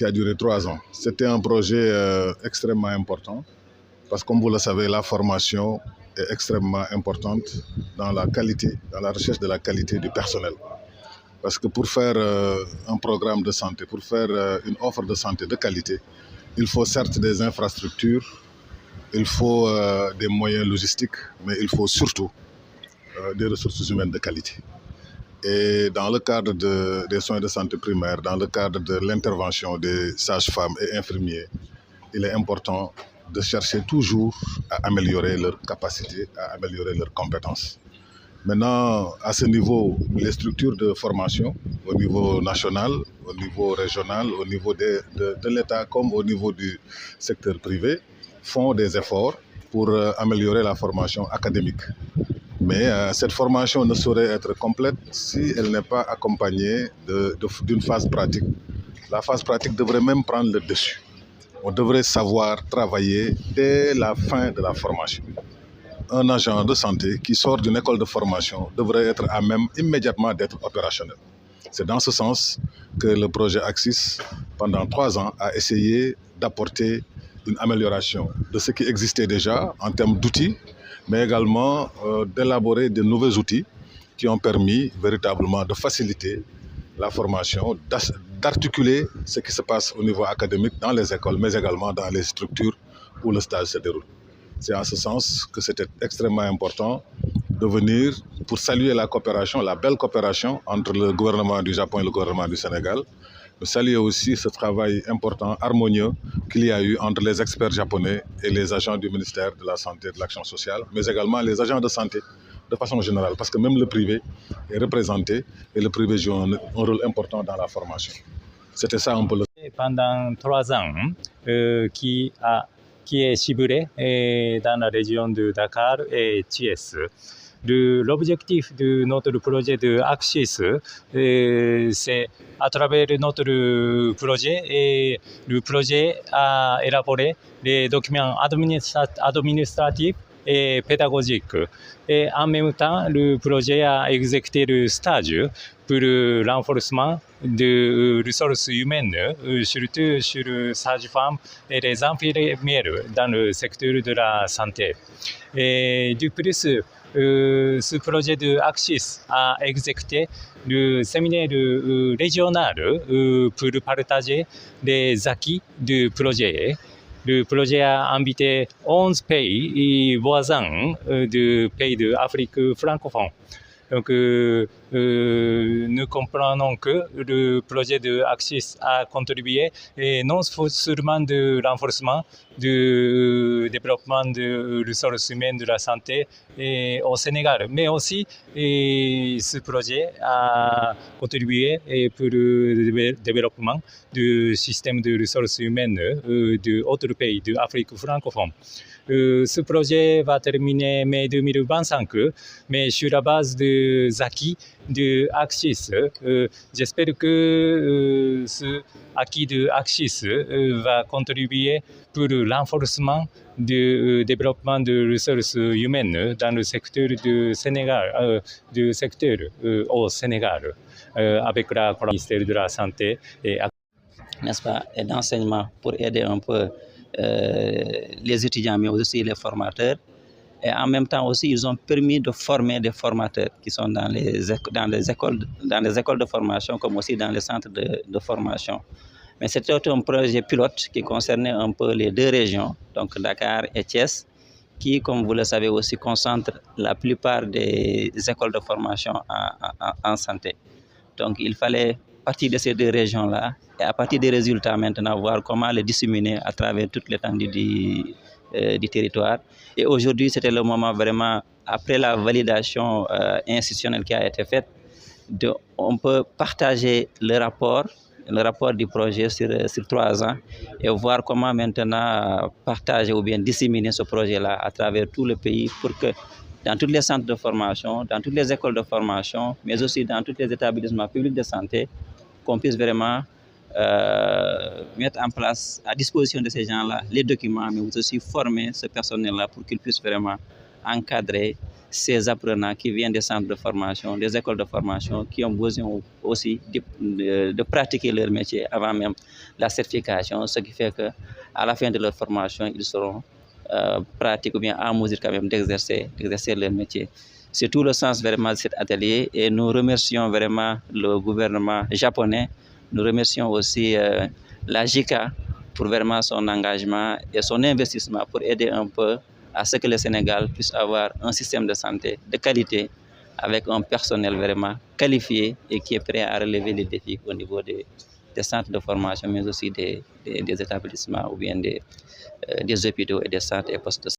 qui a duré 3 ans. C'était un projet extrêmement important parce que, comme vous le savez, la formation est extrêmement importante dans la qualité, dans la recherche de la qualité du personnel. Parce que pour faire un programme de santé, pour faire une offre de santé de qualité, il faut certes des infrastructures, il faut des moyens logistiques, mais il faut surtout des ressources humaines de qualité. Et dans le cadre des soins de santé primaires, dans le cadre de l'intervention des sages-femmes et infirmiers, il est important de chercher toujours à améliorer leurs capacités, à améliorer leurs compétences. Maintenant, à ce niveau, les structures de formation, au niveau national, au niveau régional, au niveau de l'État comme au niveau du secteur privé, font des efforts pour améliorer la formation académique. Mais cette formation ne saurait être complète si elle n'est pas accompagnée d'une phase pratique. La phase pratique devrait même prendre le dessus. On devrait savoir travailler dès la fin de la formation. Un agent de santé qui sort d'une école de formation devrait être à même immédiatement d'être opérationnel. C'est dans ce sens que le projet Axis, pendant 3 ans, a essayé d'apporter une amélioration de ce qui existait déjà en termes d'outils, mais également d'élaborer de nouveaux outils qui ont permis véritablement de faciliter la formation, d'articuler ce qui se passe au niveau académique dans les écoles, mais également dans les structures où le stage se déroule. C'est en ce sens que c'était extrêmement important de venir pour saluer la coopération, la belle coopération entre le gouvernement du Japon et le gouvernement du Sénégal. De saluer aussi ce travail important, harmonieux qu'il y a eu entre les experts japonais et les agents du ministère de la Santé et de l'Action sociale, mais également les agents de santé de façon générale, parce que même le privé est représenté et le privé joue un rôle important dans la formation. C'était ça un peu le... Pendant 3 ans, qui est ciblé dans la région de Dakar et Thiès. L'objectif de notre projet de Axis, c'est à travers notre projet, et le projet a élaboré les documents administratifs et pédagogiques. Et en même temps, le projet a exécuté le stage pour le renforcement de ressources humaines, surtout sur les sages-femmes et les infirmières dans le secteur de la santé. Et de plus, ce projet de Axis a exécuté le séminaire régional pour partager les acquis du projet. Le projet a invité 11 pays voisins du pays d'Afrique francophone. Donc, nous comprenons que le projet de Axis a contribué non seulement au renforcement du développement des ressources humaines de la santé au Sénégal, mais aussi ce projet a contribué pour le développement du système de ressources humaines d'autres pays d'Afrique francophone. Ce projet va terminer mai 2025, mais sur la base des acquis de Axis. J'espère que ce acquis de Axis va contribuer pour le renforcement du développement des ressources humaines dans le secteur du Sénégal, au Sénégal, avec le ministère de la Santé et n'est-ce pas, et d'enseignement pour aider un peu les étudiants, mais aussi les formateurs. Et en même temps aussi, ils ont permis de former des formateurs qui sont dans les écoles de formation, comme aussi dans les centres de formation. Mais c'était un projet pilote qui concernait un peu les 2 régions, donc Dakar et Thiès, qui, comme vous le savez aussi, concentrent la plupart des écoles de formation en santé. Donc il fallait partir de ces 2 régions-là et à partir des résultats maintenant voir comment les disséminer à travers toute l'étendue du territoire. Et aujourd'hui, c'était le moment vraiment, après la validation institutionnelle qui a été faite, on peut partager le rapport du projet sur 3 ans et voir comment maintenant partager ou bien disséminer ce projet-là à travers tout le pays pour que dans tous les centres de formation, dans toutes les écoles de formation, mais aussi dans tous les établissements publics de santé, qu'on puisse vraiment mettre en place à disposition de ces gens-là les documents, mais aussi former ce personnel-là pour qu'ils puissent vraiment encadrer ces apprenants qui viennent des centres de formation, des écoles de formation, qui ont besoin aussi de pratiquer leur métier avant même la certification, ce qui fait qu'à la fin de leur formation, ils seront pratiques ou bien en mesure quand même d'exercer leur métier. C'est tout le sens vraiment de cet atelier et nous remercions vraiment le gouvernement japonais, nous remercions aussi la JICA pour vraiment son engagement et son investissement pour aider un peu à ce que le Sénégal puisse avoir un système de santé de qualité avec un personnel vraiment qualifié et qui est prêt à relever les défis au niveau des centres de formation, mais aussi des établissements ou bien des hôpitaux et des centres et postes de santé.